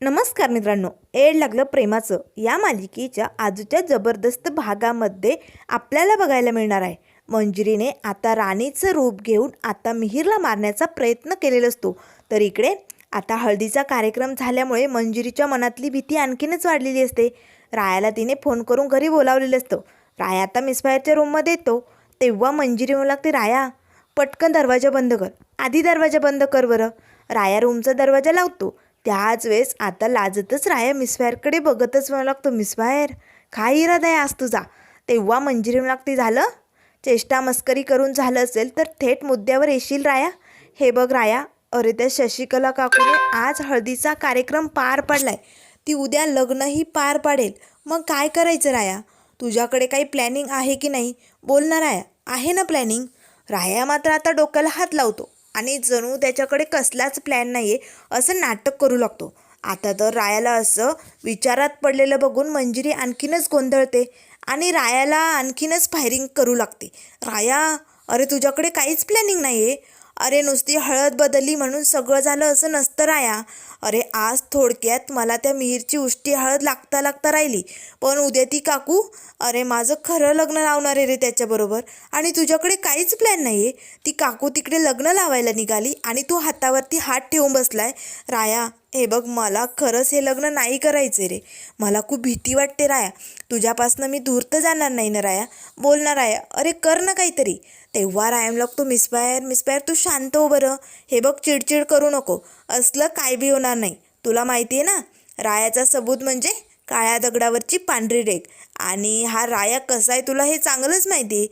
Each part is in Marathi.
नमस्कार मित्रांनो, एड लागलं प्रेमाचं या मालिकेच्या आजच्या जबरदस्त भागामध्ये आपल्याला बघायला मिळणार आहे. मंजिरीने आता राणीचं रूप घेऊन आता मिहीरला मारण्याचा प्रयत्न केलेला असतो. तर इकडे आता हळदीचा कार्यक्रम झाल्यामुळे मंजिरीच्या मनातली भीती आणखीनच वाढलेली असते. रायाला तिने फोन करून घरी बोलावलेलं असतं. राया आता मिसफायरच्या रूममध्ये येतो तेव्हा मंजिरी म्हणू लागते, राया पटकन दरवाजा बंद कर, आधी दरवाजा बंद कर बरं. राया रूमचा दरवाजा लावतो. त्याच वेळेस आता लाजतच राया मिसफायरकडे बघतच म्हणू लागतो, मिसफायर काय इरादा आहे आज तुझा. तेव्हा मंजिरी म्हणू लागते, झालं चेष्टा मस्करी करून झालं असेल तर थेट मुद्द्यावर येशील राया. हे बघ राया, अरे त्या शशिकला काकूने आज हळदीचा कार्यक्रम पार पाडलाय, ती उद्या लग्नही पार पाडेल. मग काय करायचं राया, तुझ्याकडे काही प्लॅनिंग आहे की नाही, बोल ना राया. आहे ना प्लॅनिंग. राया मात्र आता डोक्याला हात लावतो आणि जणू त्याच्याकडे कसलाच प्लॅन नाही आहे असं नाटक करू लागतो. आता तर रायाला असं विचारात पडलेलं बघून मंजिरी आणखीनच गोंधळते आणि रायाला आणखीनच फायरिंग करू लागते. राया, अरे तुझ्याकडे काहीच प्लॅनिंग नाही आहे. अरे नुसती हळद बदलली म्हणून सगळं झालं असं नसतं राया. अरे आज थोडक्यात मला त्या मिहीरची उष्टी हळद लागता लागता राहिली, पण उद्या ती काकू, अरे माझं खरं लग्न लावणार आहे रे त्याच्याबरोबर. आणि तुझ्याकडे काहीच प्लॅन नाही आहे. ती काकू तिकडे लग्न लावायला निघाली आणि तू हातावरती हात ठेवून बसलाय. राया, हे बघ मला खरंच हे लग्न नाही करायचं रे. मला खूप भीती वाटते राया. तुझ्यापासनं मी दूर तर जाणार नाही ना राया. बोल ना राया, अरे कर ना काहीतरी. तेव्हा रायम लागतो, मिसफायर तू शांत हो बरं. हे बघ चिडचिड करू नको, असलं काय बी होणार नाही. तुला माहिती आहे ना, रायाचा सबूत म्हणजे काळ्या दगडावरची पांढरी रेघ. आणि हा राया कसा आहे तुला हे चांगलंच माहिती आहे.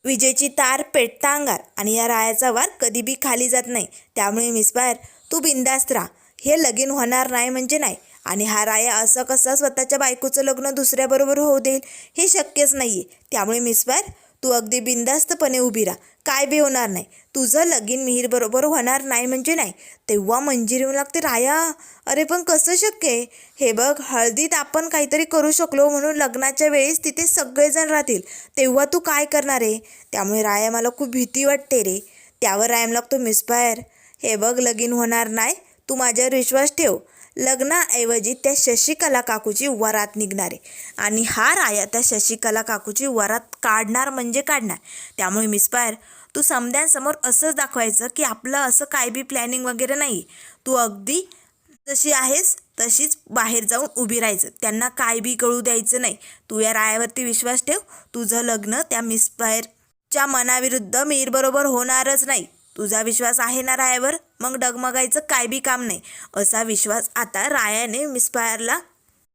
विजेची तार पेटता अंगार आणि या रायाचा वार कधी बी खाली जात नाही. त्यामुळे मिसफायर तू बिंदास्त राहा. हे लगीन होणार नाही म्हणजे नाही. आणि हा राया असं कसं स्वतःच्या बायकोचं लग्न दुसऱ्याबरोबर होऊ देईल, हे शक्यच नाही आहे. त्यामुळे मिसफायर तू अगदी बिंदास्तपणे उभी राहा, काय बी होणार नाही. तुझं लगीन मिहीरबरोबर होणार नाही म्हणजे नाही. तेव्हा मंजिरी म्हणू लागते, राया अरे पण कसं शक्य आहे. हे बघ, हळदीत आपण काहीतरी करू शकलो म्हणून लग्नाच्या वेळेस तिथे सगळेजण राहतील, तेव्हा तू काय करणार आहे. त्यामुळे राया मला खूप भीती वाटते रे. त्यावर रायम लागतो, मिसफायर हे बघ लगीन होणार नाही, तू माझ्यावर विश्वास ठेव. लग्नाऐवजी त्या शशिकला काकूची वरात निघणार आहे आणि हा राया त्या शशिकला काकूची वरात काढणार म्हणजे काढणार. त्यामुळे मिसफायर तू समद्यांसमोर असंच दाखवायचं की आपलं असं काय बी प्लॅनिंग वगैरे नाही. तू अगदी जशी आहेस तशीच बाहेर जाऊन उभी राहायचं, त्यांना काय बी कळू द्यायचं नाही. तू या रायावरती विश्वास ठेव. तुझं लग्न त्या मिसफायरच्या मनाविरुद्ध मिहीरबरोबर होणारच नाही. तुझा विश्वास आहे ना रायावर, मग डगमगायचं काय बी काम नाही. असा विश्वास आता रायाने मिसफायरला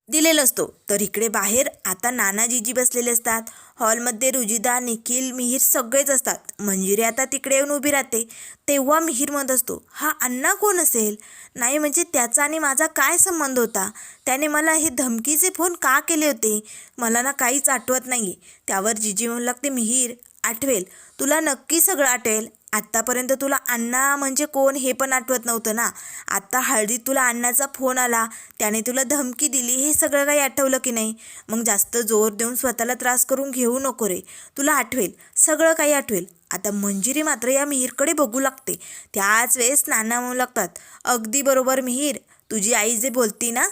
दिलेला असतो. तर इकडे बाहेर आता नानाजीजी बसलेले असतात. हॉलमध्ये रुजिदा, निखिल, मिहीर सगळेच असतात. मंजिरी आता तिकडे येऊन उभी राहते. तेव्हा मिहीर म्हणत असतो, हा अण्णा कोण असेल. नाही म्हणजे त्याचा आणि माझा काय संबंध होता, त्याने मला हे धमकीचे फोन का केले होते, मला ना काहीच आठवत नाही. त्यावर जीजी म्हणू लागते, मिहीर आठवेल, तुला नक्की सगळं आठवेल. आत्तापर्यंत तुला अण्णा म्हणजे कोण हे पण आठवत नव्हतं ना. आत्ता हळदीत तुला अण्णाचा फोन आला, त्याने तुला धमकी दिली, हे सगळं काही आठवलं की नाही. मग जास्त जोर देऊन स्वतःला त्रास करून घेऊ नको रे, तुला आठवेल, सगळं काही आठवेल. आता मंजिरी मात्र या मिहीरकडे बघू लागते. त्याच वेळेस नाना म्हणू लागतात, अगदी बरोबर मिहीर, तुझी आई जे बोलती ना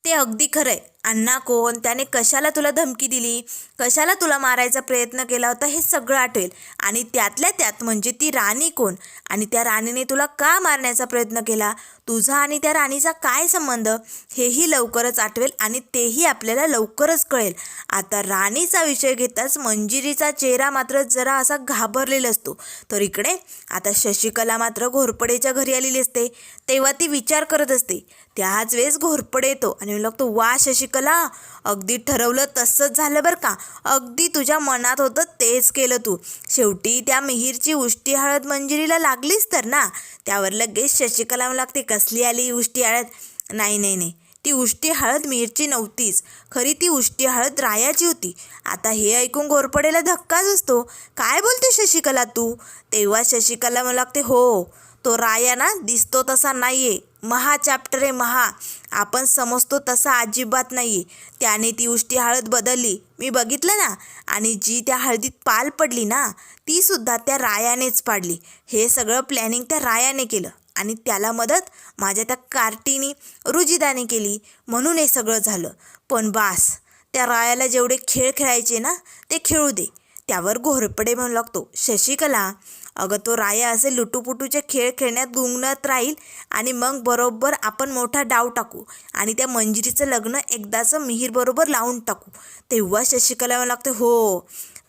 ते अगदी खरं आहे. अण्णा कोण, त्याने कशाला तुला धमकी दिली, कशाला तुला मारायचा प्रयत्न केला होता, हे सगळं आठवेल. आणि त्यातल्या त्यात म्हणजे ती राणी कोण आणि त्या राणीने तुला का मारण्याचा प्रयत्न केला, तुझा आणि त्या राणीचा काय संबंध, हेही लवकरच आठवेल आणि तेही आपल्याला लवकरच कळेल. आता राणीचा विषय घेताच मंजिरीचा चेहरा मात्र जरा असा घाबरलेला असतो. तर इकडे आता शशिकला मात्र घोरपडेच्या घरी आलेली असते. तेव्हा ती विचार करत असते. त्याच वेळेस घोरपडे येतो आणि लागतो, वा शशिकला, अगदी ठरवलं तसंच झालं बरं का. अगदी तुझ्या मनात होतं तेच केलं तू. शेवटी त्या मिहीरची उष्टी हळद मंजिरीला लागलीच तर ना. त्यावर लगेच शशिकला लागते, कसली आली उष्टी हळद. नाही नाही नाही, ती उष्टी हळद मिहीरची नव्हतीच, खरी ती उष्टी हळद रायाची होती. आता हे ऐकून घोरपडेला धक्काच असतो. काय बोलते शशिकला तू. तेव्हा शशिकला मला लागते, हो तो राया ना दिसतो तसा नाही आहे, महा चॅप्टर आहे महा. आपण समजतो तसा अजिबात नाही आहे. त्याने ती उष्टी हळद बदलली, मी बघितलं ना. आणि जी त्या हळदीत पाल पडली ना, ती सुद्धा त्या रायानेच पाडली. हे सगळं प्लॅनिंग त्या रायाने केलं. आणि त्याला मदत माझ्या त्या कार्टीनी रुजिदाने केली, म्हणून हे सगळं झालं. पण बास, त्या रायाला जेवढे खेळ खेळायचे ना ते खेळू दे. त्यावर घोरपडे म्हणू लागतो, शशिकला, अगं तो राया असे लुटूपुटूचे खेळ खेळण्यात गुंगणत राहील आणि मग बरोबर आपण मोठा डाव टाकू आणि त्या मंजिरीचं लग्न एकदाचं मिहीरबरोबर लावून टाकू. तेव्हा शशिकला म्हणू लागते, हो,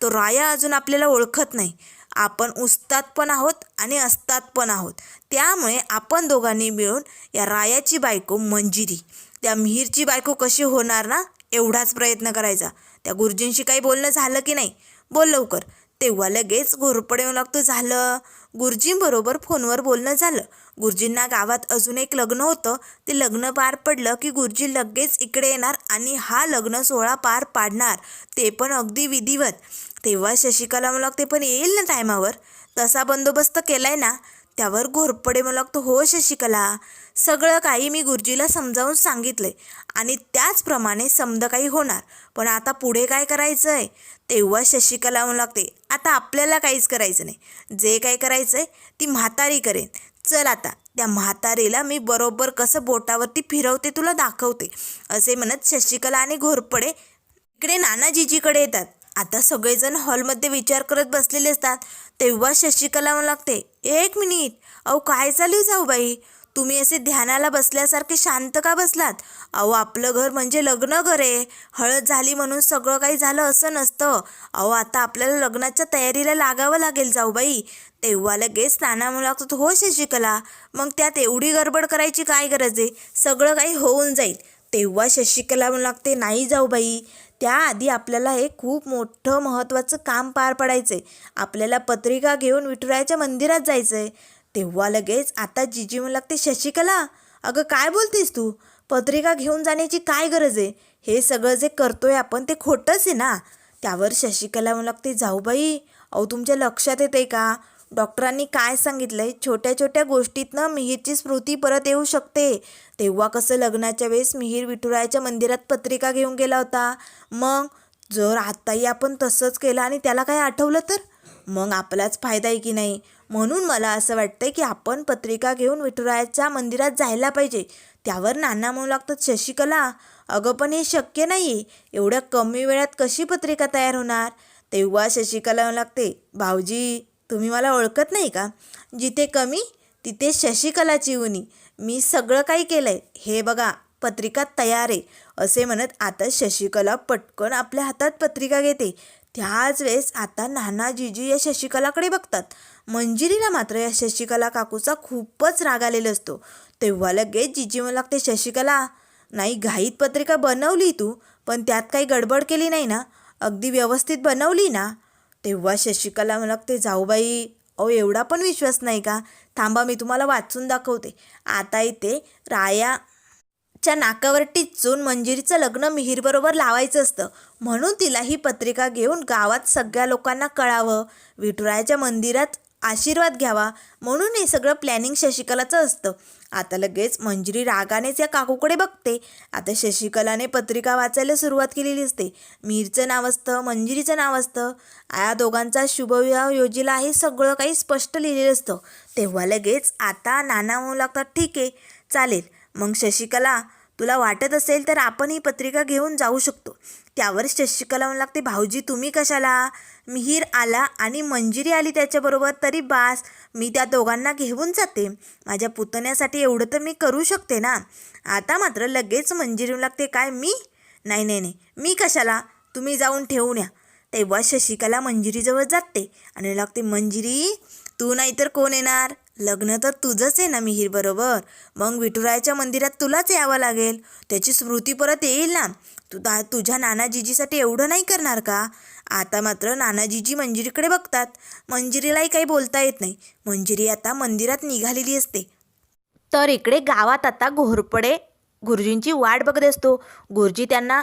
तो राया अजून आपल्याला ओळखत नाही. आपण उस्ताद पण आहोत आणि अस्ताद पण आहोत. त्यामुळे आपण दोघांनी मिळून या रायाची बायको मंजिरी, त्या मिहीरची बायको कशी होणार ना, एवढाच प्रयत्न करायचा. त्या गुरुजींशी काही बोलणं झालं की नाही? बोल लवकर. तेव्हा लगेच घोरपडे येऊ लागतो, झालं. गुरुजींबरोबर फोनवर बोलणं झालं. गुरुजींना गावात अजून एक लग्न होतं. ते लग्न पार पडलं की गुरुजी लगेच इकडे येणार आणि हा लग्न सोहळा पार पाडणार, ते पण अगदी विधिवत. तेव्हा शशिकला म्हणू लागते, पण येईल ना टायमावर? तसा बंदोबस्त केलाय ना? त्यावर घोरपडे म्हणू लागतो, हो शशिकला, सगळं काही मी गुरुजीला समजावून सांगितलंय आणि त्याचप्रमाणे समजा काही होणार. पण आता पुढे काय करायचं आहे? तेव्हा शशिकला म्हणू लागते, आता आपल्याला काहीच करायचं नाही. जे काही करायचं आहे ती म्हातारी करेन. चल आता त्या म्हातारीला मी बरोबर कसं बोटावरती फिरवते तुला दाखवते. असे म्हणत शशिकला आणि घोरपडे इकडे नानाजीजीकडे येतात. आता सगळेजण हॉलमध्ये विचार करत बसलेले असतात. तेव्हा शशिकला म्हणू लागते, एक मिनिट, अहो काय चालू जाऊबाई, तुम्ही असे ध्यानाला बसल्यासारखे शांत का बसलात? अहो आपलं घर म्हणजे लग्न घर आहे. हळद झाली म्हणून सगळं काही झालं असं नसतं. अहो आता आपल्याला लग्नाच्या तयारीला लागावं लागेल जाऊबाई. तेव्हा लगेच नाना म्हणू लागतो, हो शशिकला, मग त्यात एवढी गडबड करायची काय गरज आहे? सगळं काही होऊन जाईल. तेव्हा शशिकला म्हणू लागते, नाही जाऊबाई, त्याआधी आपल्याला एक खूप मोठं महत्त्वाचं काम पार पाडायचं आहे. आपल्याला पत्रिका घेऊन विठुरायाच्या मंदिरात जायचं आहे. तेव्हा लगेच आता जीजी म्हणू लागते, शशिकला, अगं काय बोलतेस तू? पत्रिका घेऊन जाण्याची काय गरज आहे? हे सगळं जे करतोय आपण ते खोटंच आहे ना? त्यावर शशिकला म्हणू लागते, जाऊबाई, अहो तुमच्या लक्षात येते का? डॉक्टरांनी काय सांगितलंय, छोट्या छोट्या गोष्टीतनं मिहीरची स्मृती परत येऊ शकते. तेव्हा कसं लग्नाच्या वेळेस मिहीर विठुरायाच्या मंदिरात पत्रिका घेऊन गेला होता. मग जर आत्ताही आपण तसंच केलं आणि त्याला काय आठवलं तर मग आपलाच फायदा आहे की नाही? म्हणून मला असं वाटतं की आपण पत्रिका घेऊन विठुरायाच्या मंदिरात जायला पाहिजे. त्यावर नाना म्हणू लागतात, शशिकला, अगं पण हे शक्य नाही आहे. एवढ्या कमी वेळात कशी पत्रिका तयार होणार? तेव्हा शशिकला म्हणू लागते, भाऊजी, तुम्ही मला ओळखत नाही का? जिथे कमी तिथे शशिकलाची उणी. मी सगळं काही केलं आहे, हे बघा पत्रिका तयार आहे. असे म्हणत आता शशिकला पटकन आपल्या हातात पत्रिका घेते. त्याच वेळेस आता नाना जीजी या शशिकलाकडे बघतात. मंजिरीला मात्र या शशिकला काकूचा खूपच राग आलेला असतो. तेव्हा लगेच जीजी म्हणू लागते, शशिकला, नाही घाईत पत्रिका बनवली तू, पण त्यात काही गडबड केली नाही ना? अगदी व्यवस्थित बनवली ना? तेव्हा शशिकला म्हणू लागते, जाऊबाई, अहो एवढा पण विश्वास नाही का? थांबा मी तुम्हाला वाचून दाखवते. आता इथे रायाच्या नाकावर टिचून मंजिरीचं लग्न मिहीरबरोबर लावायचं असतं, म्हणून तिला ही पत्रिका घेऊन गावात सगळ्या लोकांना कळावं, विठुरायाच्या मंदिरात आशीर्वाद घ्यावा, म्हणून हे सगळं प्लॅनिंग शशिकलाचं असतं. आता लगेच मंजिरी रागानेच या काकूकडे बघते. आता शशिकलाने पत्रिका वाचायला सुरुवात केलेली असते. मिहीरचं नाव असतं, मंजिरीचं नाव असतं, या दोघांचा शुभविवाह योजिला आहे, सगळं काही स्पष्ट लिहिलेलं असतं. तेव्हा लगेच आता नाना म्हणू लागतात, ठीक आहे, चालेल, मग शशिकला, तुला वाटत असेल तर आपण ही पत्रिका घेऊन जाऊ शकतो. त्यावर शशिकला म्हणू लागते, भाऊजी तुम्ही कशाला? मिहीर आला आणि मंजिरी आली त्याच्याबरोबर तरी बास, मी त्या दोघांना घेऊन जाते. माझ्या पुतण्यासाठी एवढं तर मी करू शकते ना? आता मात्र लगेच मंजिरी म्हणू लागते, काय मी? नाही नाही नाही, मी कशाला, तुम्ही जाऊन ठेवून या. तेव्हा शशिकला मंजिरीजवळ जाते आणि लागते, मंजिरी, तू नाही तर कोण येणार? लग्न तर तुझंच आहे ना मिहीरबरोबर, मग विठुरायाच्या मंदिरात तुलाच यावं लागेल. त्याची स्मृती परत येईल ना? तुझ्या नानाजीजीसाठी एवढं नाही करणार का? आता मात्र नानाजीजी मंजिरीकडे बघतात. मंजिरीलाही काही बोलता येत नाही. मंजिरी आता मंदिरात निघालेली असते. तर इकडे गावात आता घोरपडे गुरुजींची वाट बघत असतो. गुरुजी त्यांना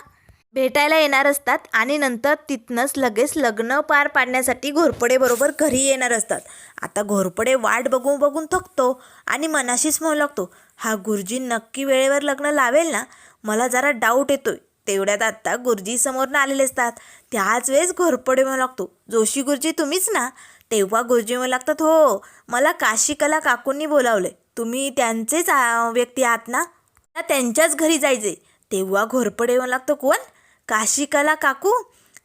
भेटायला येणार असतात आणि नंतर तिथनंच लगेच लग्न पार पाडण्यासाठी घोरपडे बरोबर घरी येणार असतात. आता घोरपडे वाट बघून बघून थकतो आणि मनाशीच म्हणू लागतो, हा गुरुजी नक्की वेळेवर लग्न लावेल ना? मला जरा डाऊट येतोय. तेवढ्यात आत्ता गुरुजी समोरनं आलेले असतात. त्याच वेळेस घोरपडे म्हणू लागतो, जोशी गुरुजी तुम्हीच ना? तेव्हा गुरुजी म्हणू लागतात, हो, मला काशीकला काकूंनी बोलावले. तुम्ही त्यांचेच व्यक्ती आहात ना? त्यांच्याच घरी जायचे. तेव्हा घोरपडे म्हणू लागतो, कोण? काशीकला काकू.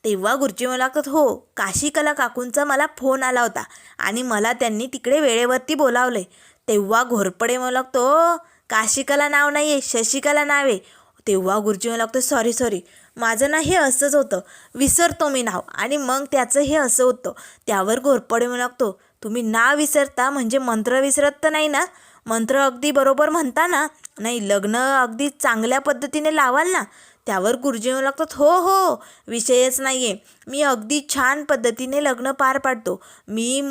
तेव्हा गुरुजी म्हणू लागतात, हो, काशीकला काकूंचा मला फोन आला होता आणि मला त्यांनी तिकडे वेळेवरती बोलावलंय. तेव्हा घोरपडे म्हणू लागतो, काशीकला नाव नाही आहे, शशिकला नाव आहे. तेव्हा गुरुजी म्हणू लागतो, सॉरी, माझं ना हे असंच होतं, विसरतो मी नाव. आणि मग त्याचं हे असं होतं. त्यावर घोरपडे म्हणू लागतो, तुम्ही नाव विसरता म्हणजे मंत्र विसरत तर नाही ना? मंत्र अगदी बरोबर म्हणता ना? नाही, लग्न अगदी चांगल्या पद्धतीने लावाल ना? त्यावर गुरुजी म्हणू लागतात, हो, विषयच नाही आहे, मी अगदी छान पद्धतीने लग्न पार पाडतो. मी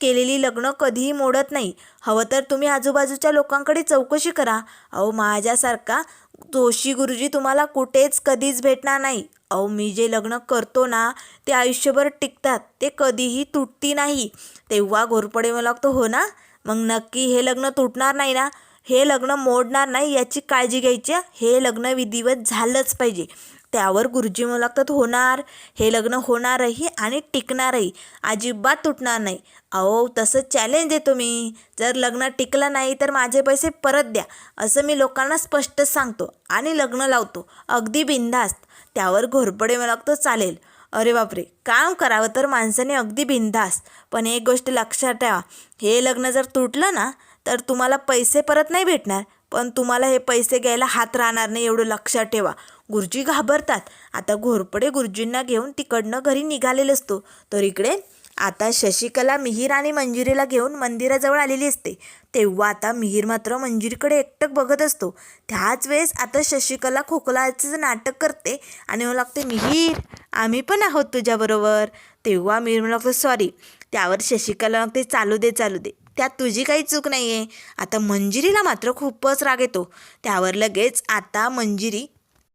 केलेली लग्न कधीही मोडत नाही. हवं तर तुम्ही आजूबाजूच्या लोकांकडे चौकशी करा. अहो, माझ्यासारखा दोषी गुरुजी तुम्हाला कुठेच कधीच भेटणार नाही. अहो, मी जे लग्न करतो ना ते आयुष्यभर टिकतात, ते कधीही तुटती नाही. तेव्हा घोरपडे म्हणू लागतो, हो ना? मग नक्की हे लग्न तुटणार नाही ना? हे लग्न मोडणार नाही याची काळजी घ्यायची. हे लग्न विधिवत झालंच पाहिजे. त्यावर गुरुजी म्हणू लागतात, होणार, हे लग्न होणारही आणि टिकणारही, अजिबात तुटणार नाही. अहो, तसं चॅलेंज देतो मी. जर लग्न टिकलं नाही तर माझे पैसे परत द्या, असं मी लोकांना स्पष्ट सांगतो आणि लग्न लावतो, अगदी बिनधास्त. त्यावर घोरपडे म्हणू लागतो, चालेल. अरे बापरे, काम करावं तर माणसाने अगदी बिनधास्त. पण एक गोष्ट लक्षात ठेवा, हे लग्न जर तुटलं ना तर तुम्हाला पैसे परत नाही भेटणार, पण तुम्हाला हे पैसे घ्यायला हात राहणार नाही, एवढं लक्षात ठेवा. गुरुजी घाबरतात. आता घोरपडे गुरुजींना घेऊन तिकडनं घरी निघालेलं असतो. तर इकडे आता शशिकला मिहीर आणि मंजिरीला घेऊन मंदिराजवळ आलेली असते. तेव्हा आता मिहीर मात्र मंजिरीकडे एकटक बघत असतो. त्याच वेळेस आता शशिकला खोकलाचं नाटक करते आणि म्हणू लागते, मिहीर, आम्ही पण आहोत तुझ्याबरोबर. तेव्हा मिहीर म्हणू लागतो, सॉरी. त्यावर शशिकला लागते, चालू दे, त्यात तुझी काही चूक नाही आहे. आता मंजिरीला मात्र खूपच राग येतो. त्यावर लगेच आता मंजिरी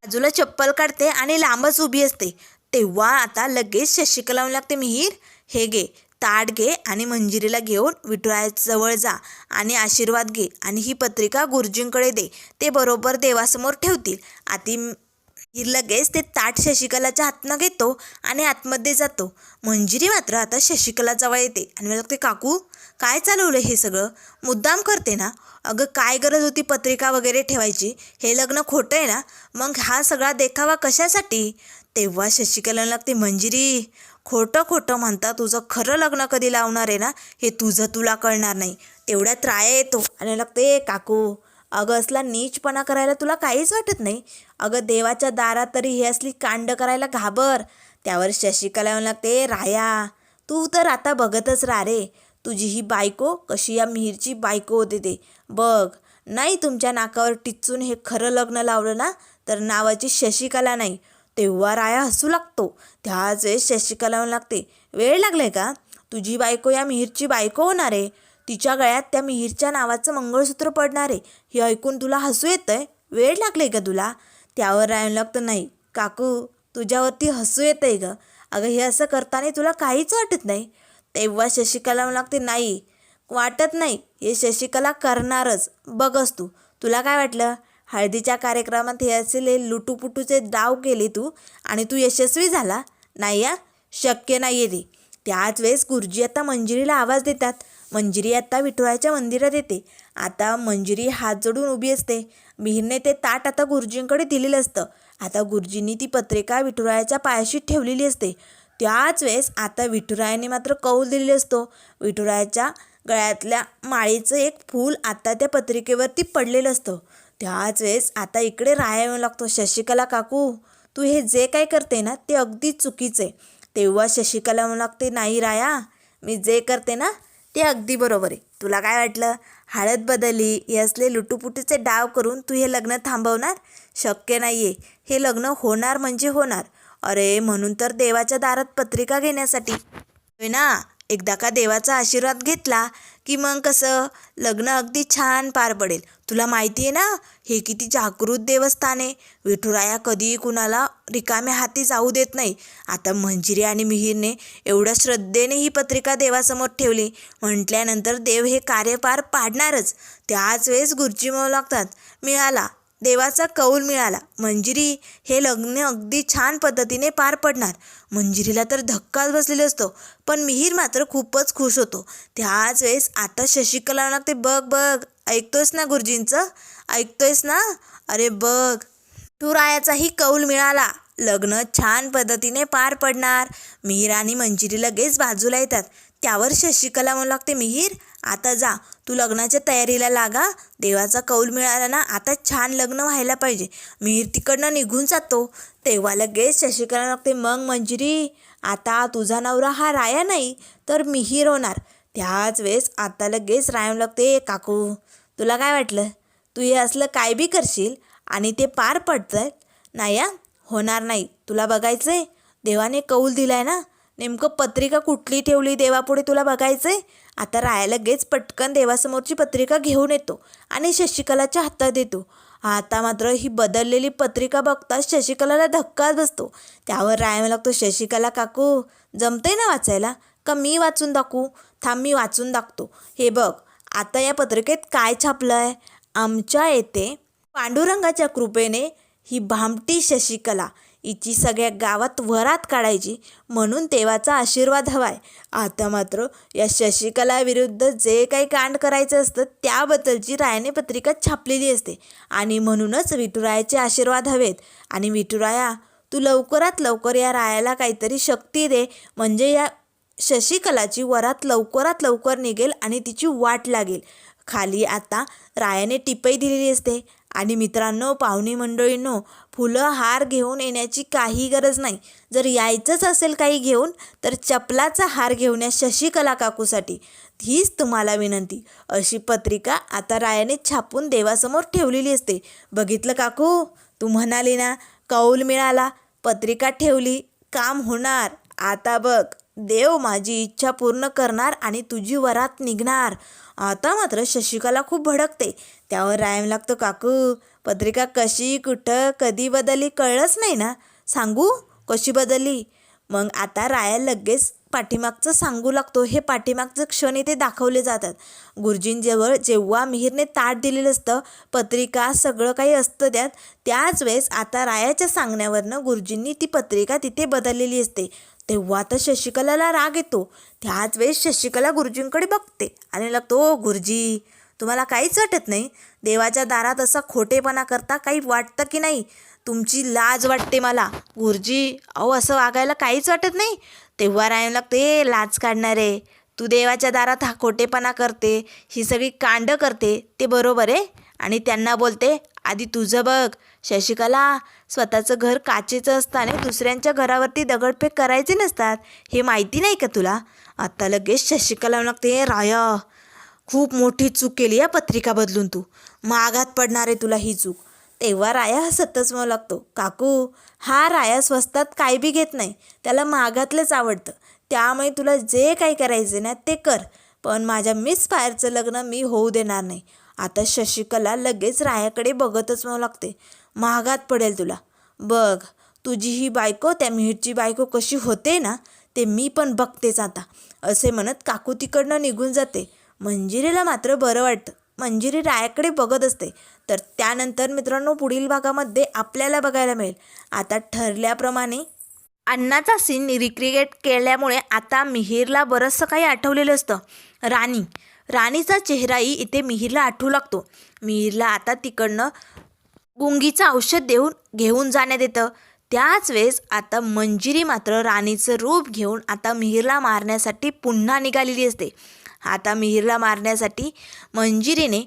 बाजूला चप्पल काढते आणि लांबच उभी असते. तेव्हा आता लगेच शशिकला म्हणू लागते, मिहीर, हे घे, ताट घे आणि मंजिरीला घेऊन विठुरायाजवळ जा आणि आशीर्वाद घे आणि ही पत्रिका गुरुजींकडे दे, ते बरोबर देवासमोर ठेवतील. मिहीर लगेच ते ताट शशिकलाच्या हातनं घेतो आणि आतमध्ये जातो. मंजिरी मात्र आता शशिकलाजवळ येते आणि म्हणते, काकू, काय चालवलं हे सगळं? मुद्दाम करते ना? अगं, काय गरज होती पत्रिका वगैरे ठेवायची? हे लग्न खोटं आहे ना? मग हा सगळा देखावा कशासाठी? तेव्हा शशिकला लागते, मंजिरी, खोटं म्हणता, तुझं खरं लग्न कधी लावणार आहे ना हे तुला कळणार नाही. तेवढ्यात राया येतो आणि लागते, काकू, अगं, असला नीचपणा करायला तुला काहीच वाटत नाही? अगं, देवाच्या दारात तरी हे असली कांड करायला घाबर. त्यावर शशिकला लागते, राया, तू तर आता बघतच राहा रे, तुझी ही बायको कशी या मिहीरची बायको होते ते बघ. नाही तुमच्या नाकावर टिचून हे खरं लग्न लावलं ना तर नावाची शशिकला नाही. तेव्हा राया हसू लागतो. त्याच वेळेस शशिकला म्हणू लागते, वेळ लागलाय का? तुझी बायको या मिहीरची बायको होणार आहे. तिच्या गळ्यात त्या मिहीरच्या नावाचं मंगळसूत्र पडणार आहे. हे ऐकून तुला हसू येतंय? वेळ लागले का तुला? त्यावर राया लागतं, नाही काकू, तुझ्यावरती हसू येतंय ग. अगं, हे असं करताना तुला काहीच वाटत नाही? तेव्हा शशिकला म्हणू लागते, नाही वाटत नाही, हे शशिकला करणारच, बघस तू. तुला काय वाटलं हळदीच्या कार्यक्रमात हे असले लुटूपुटूचे डाव केले तू आणि तू यशस्वी झाला नाही? या शक्य नाही आहे ते. त्याच वेळेस गुरुजी आता मंजिरीला आवाज देतात. मंजिरी आता विठुरायाच्या मंदिरात येते. आता मंजिरी हात जोडून उभी असते. मिहीरने ते ताट आता गुरुजींकडे दिलेलं असतं. आता गुरुजींनी ती पत्रिका विठुरायाच्या पायाशी ठेवलेली असते. त्याच वेळेस आता विठुरायाने मात्र कौल दिलेला असतो. विठुरायाच्या गळ्यातल्या माळीचं एक फूल आता त्या पत्रिकेवरती पडलेलं असतं. त्याच वेळेस आता इकडे राया येऊ लागतो, शशिकला काकू, तू हे जे काय करते ना ते अगदी चुकीचं आहे. तेव्हा शशिकला म्हणू लागते, नाही राया, मी जे करते ना ते अगदी बरोबर आहे. तुला काय वाटलं हळद बदलली हे असले लुटूपुटीचे डाव करून तू हे लग्न थांबवणार? शक्य नाही आहे. हे लग्न होणार म्हणजे होणार. अरे, म्हणून तर देवाच्या दारात पत्रिका घेण्यासाठी होय ना. एकदा का देवाचा आशीर्वाद घेतला की मग कसं लग्न अगदी छान पार पडेल. तुला माहिती आहे ना हे किती जागृत देवस्थान आहे. विठुराया कधीही कुणाला रिकाम्या हाती जाऊ देत नाही. आता मंजिरी आणि मिहीरने एवढ्या श्रद्धेने ही पत्रिका देवासमोर ठेवली म्हटल्यानंतर देव हे कार्य पार पाडणारच. त्याच वेळेस गुरुजी म्हणू लागतात, मिळाला, देवाचा कौल मिळाला. मंजिरी, हे लग्न अगदी छान पद्धतीने पार पडणार. मंजिरीला तर धक्काच बसलेला असतो, पण मिहीर मात्र खूपच खुश होतो. त्याच वेळेस आता शशिकला लागते, बघ, ऐकतोयस ना गुरुजींचं? ऐकतोयस ना? अरे बघ, तू रायाचाही कौल मिळाला. लग्न छान पद्धतीने पार पडणार. मिहीर आणि मंजिरी लगेच बाजूला येतात. त्यावर शशिकला म्हणू लागते, मिहीर आता जा, तू लग्नाच्या तयारीला लागा. देवाचा कौल मिळाला ना, आता छान लग्न व्हायला पाहिजे. मिहीर तिकडनं निघून जातो. तेव्हा लगेच शशिकला लागते, मग मंजिरी आता तुझा नवरा हा राया नाही तर मिहीर होणार. त्याच वेळेस आता लगेच राया लागते, काकू तुला काय वाटलं? तू हे असलं काय बी करशील आणि ते पार पडतं नाही? या होणार नाही. तुला बघायचंय, देवाने कौल दिलाय ना, नेमकं पत्रिका कुठली ठेवली देवापुढे तुला बघायचंय. आता राया लगेच पटकन देवासमोरची पत्रिका घेऊन येतो आणि शशिकलाच्या हातात देतो. आता मात्र ही बदललेली पत्रिका बघताच शशिकलाला धक्काच बसतो. त्यावर राया लागतो, शशिकला काकू जमतंय ना वाचायला? का मी वाचून दाखवू? थांब मी वाचून दाखवतो. हे बघ, आता या पत्रिकेत काय छापलं आहे? आमच्या येथे पांडुरंगाच्या कृपेने ही भामटी शशिकला हिची सगळ्या गावात वरात काढायची म्हणून देवाचा आशीर्वाद हवाय. आता मात्र या शशिकला विरुद्ध जे काही कांड करायचं असतं त्याबद्दलची रायाने पत्रिका छापलेली असते आणि म्हणूनच विठुरायाचे आशीर्वाद हवेत. आणि विठुराया तू लवकरात लवकर या रायाला काहीतरी शक्ती दे, म्हणजे या शशिकलाची वरात लवकरात लवकर निघेल आणि तिची वाट लागेल. खाली आता रायाने टिपई दिलेली असते. आणि मित्रांनो, पाहुणे मंडळींनो, फुलं हार घेऊन येण्याची काही गरज नाही. जर यायचंच असेल काही घेऊन तर चपलाचा हार घेऊन या शशिकला काकूसाठी, हीच तुम्हाला विनंती. अशी पत्रिका आता रायाने छापून देवासमोर ठेवलेली असते. बघितलं काकू, तू म्हणाली ना कौल मिळाला, पत्रिका ठेवली, काम होणार. आता बघ, देव माझी इच्छा पूर्ण करणार आणि तुझी वरात निघणार. आता मात्र शशिकला खूप भडकते. त्यावर राया लागतो, काकू पत्रिका कशी, कुठं, कधी बदलली कळलंच नाही ना, सांगू कशी बदलली? मग आता राया लगेच पाठीमागचं सांगू लागतो. हे पाठीमागचं क्षण इथे दाखवले जातात. गुरुजींजवळ जेव्हा मिहीरने ताट दिलेलं असतं, पत्रिका सगळं काही असतं त्याच वेळेस आता रायाच्या सांगण्यावरनं गुरुजींनी ती पत्रिका तिथे बदललेली असते. तेव्हा तर शशिकलाला राग येतो. त्याच वेळेस शशिकला गुरुजींकडे बघते आणि लागतो, गुरुजी तुम्हाला काहीच वाटत नाही? देवाच्या दारात असा खोटेपणा करता काही वाटतं की नाही? तुमची लाज वाटते मला गुरुजी. अहो असं वागायला काहीच वाटत नाही? तेव्हा राया लागते, लाज काढणारे तू देवाच्या दारात हा खोटेपणा करते, ही सगळी कांड करते ते बरोबर आहे? आणि त्यांना बोलते, आधी तुझं बघ शशिकला, स्वतःचं घर काचेचं असतं आणि दुसऱ्यांच्या घरावरती दगडफेक करायचे नसतात, हे माहिती नाही का तुला? आता लगेच शशिकला लागते, राया खूप मोठी चूक केली या पत्रिका बदलून, तू मागात पडणार आहे तुला ही चूक. तेव्हा राया हसतच म्हणू लागतो, काकू हा राया स्वस्तात काय बी घेत नाही, त्याला मागातलंच आवडतं. त्यामुळे तुला जे काही करायचं ना ते कर, पण माझ्या मिस फायरचं लग्न मी होऊ देणार नाही. आता शशिकला लगेच रायाकडे बघतच म्हणू लागते, महागात पडेल तुला. बघ तुझी ही बायको त्या मिहीरची बायको कशी होते ना, ते मी पण बघतेच आता. असे म्हणत काकू तिकडनं निघून जाते. मंजिरीला मात्र बरं वाटतं. मंजिरी रायाकडे बघत असते. तर त्यानंतर मित्रांनो पुढील भागामध्ये आपल्याला बघायला मिळेल. आता ठरल्याप्रमाणे अण्णाचा सीन रिक्रिएट केल्यामुळे आता मिहीरला बरंचसं काही आठवलेलं असतं. राणीचा चेहराही इथे मिहीरला आठवू लागतो. मिहीरला आता तिकडनं गुंगीचं औषध देऊन घेऊन जाण्यात येतं. त्याच वेळेस आता मंजिरी मात्र राणीचं रूप घेऊन आता मिहीरला मारण्यासाठी पुन्हा निघालेली असते. आता मिहीरला मारण्यासाठी मंजिरीने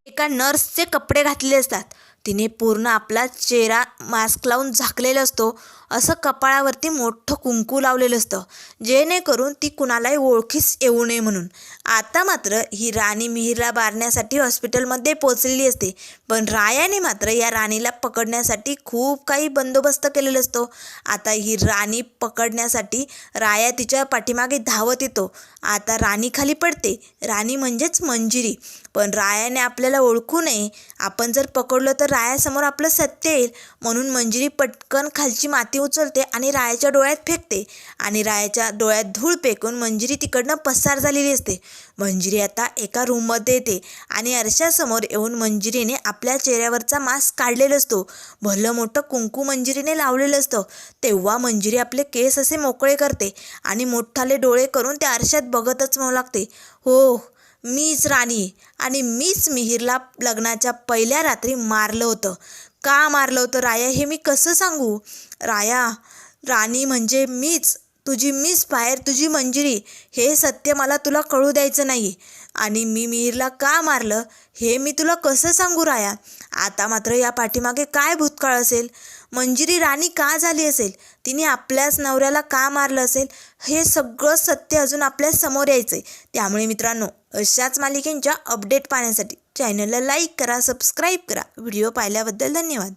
एका नर्सचे कपडे घातलेले असतात. तिने पूर्ण आपला चेहरा मास्क लावून झाकलेला असतो. असं कपाळावरती मोठं कुंकू लावलेलं असतं, जेणेकरून ती कुणालाही ओळखीस येऊ नये म्हणून. आता मात्र ही राणी मिहीरला मारण्यासाठी हॉस्पिटलमध्ये पोचलेली असते. पण रायाने मात्र या राणीला पकडण्यासाठी खूप काही बंदोबस्त केलेला असतो. आता ही राणी पकडण्यासाठी राया तिच्या पाठीमागे धावत येतो. आता राणी खाली पडते. राणी म्हणजेच मंजिरी. पण रायाने आपल्याला ओळखू नये, आपण जर पकडलो तर रायासमोर आपलं सत्य येईल, म्हणून मंजिरी पटकन खालची माती उचलते आणि रायाच्या डोळ्यात फेकते. आणि रायाच्या डोळ्यात धूळ फेकून मंजिरी तिकडनं पसार झालेली असते. मंजिरी आता एका रूममध्ये येते आणि आरशासमोर येऊन मंजिरीने आपल्या चेहऱ्यावरचा मास्क काढलेला असतो. भलं मोठं कुंकू मंजिरीने लावलेलं असतं. तेव्हा मंजिरी आपले केस असे मोकळे करते आणि मोठाले डोळे करून त्या आरशात बघतच म्हणू लागते, हो मीच राणी आणि मीच मिहिरला लग्नाच्या पहिल्या रात्री मारलं होतं. का मारलं होतं राया हे मी कसं सांगू? राया, राणी म्हणजे मीच, तुझी मीच बाहेर तुझी मंजिरी, हे सत्य मला तुला कळू द्यायचं नाही. आणि मी मिहिरला का मारलं हे मी तुला कसं सांगू राया? आता मात्र या पाठीमागे काय भूतकाळ असेल? मंजिरी राणी का झाली असेल? तिने आपल्याच नवऱ्याला का मारलं असेल? हे सगळं सत्य अजून आपल्या समोर यायचं आहे. त्यामुळे मित्रांनो, अशाच मालिकेंच्या अपडेट पाहण्यासाठी चॅनलला लाईक करा, सबस्क्राईब करा. व्हिडिओ पाहिल्याबद्दल धन्यवाद.